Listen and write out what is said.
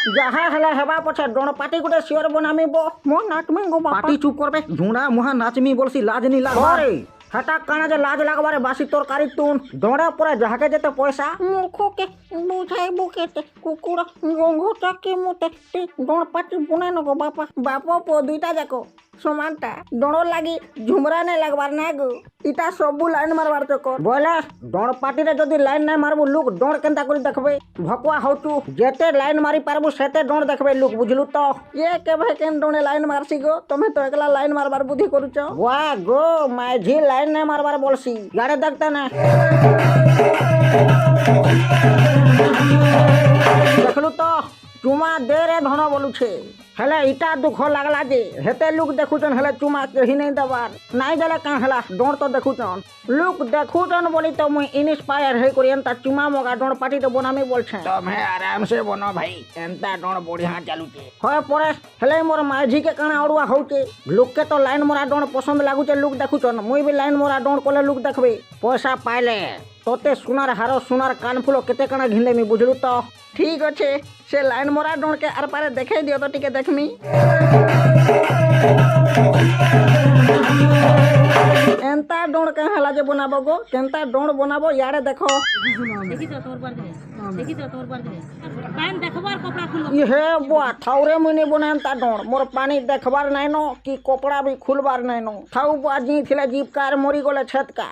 जहा हला हेबा पछे डोण पार्टी गुटे सियर बनामी बो मो नाचमी गो बापा पार्टी चुप करबे झुंडा मुहा नाचमी बोलसी लाज नी लाग अरे हटा काना जे लाज लागबारे बासी तरकारी तुन डोणा परे जहाके जेते पैसा मुखो के बुझाई बुकेते कुकुड़ा गंगो टाके मोते डोण पार्टी बुने नको बापा बापो पो दुईटा जाको समानता डोणो लागी झुमरा नहीं लगवार ना गो इटा सबु लाइन मारवार चकर बोले डोण पार्टी रे जदी लाइन नहीं मारबु लुक डोण केनता करी देखबे भकुआ होतु जेते लाइन मारी पारबु सेते डोण देखबे लुक बुझलु तो ये के भाई केन डोणे लाइन मारसी गो तमे तो एकला लाइन मारबार बुद्धि करूचो वाह गो माझी लाइन नहीं मारबार बोलसी गाड़े देखता ना देखलु तो चुमा दे रे धन बोलू छे हेले इटा दुख लागला जे हेते लोग देखुचन हेले चुमा केही नहीं दबार नहीं देले का हेला डोण तो देखुचन लोग देखुचन बोली तो मुई इंस्पायर हे करी एंता चुमा मोगा डोण पार्टी तो बनामी बोल छे तमे आराम से बनो भाई एंता डोण बढ़िया चालू छे होय परे हेले मोर माझी के काना अड़ुआ होचे लोग के तो लाइन मोरा डोण पसंद लागु छे लोग देखुचन मुई भी लाइन मोरा डोण कोले लोग देखबे पैसा पाइले तोते सुनार हारो सुनार कानफुलो केते काना घिनले मी बुझलु तो ठीक अच्छे से लाइन मोरा डोण के आर पारे देखाई दियो तो टिके देखमी एंता डोण के हला जे बनाबो गो केंता डोण बनाबो यारे देखो देखि तो तोर पर दे कान देखबार कपड़ा खुलो ये बुआ थाउरे मुनी बने एंता डोण मोर पानी देखबार नै नो कि कपड़ा भी खुलबार नै नो थाउ बुआ जी थिले जीप कार मोरी गोले छत का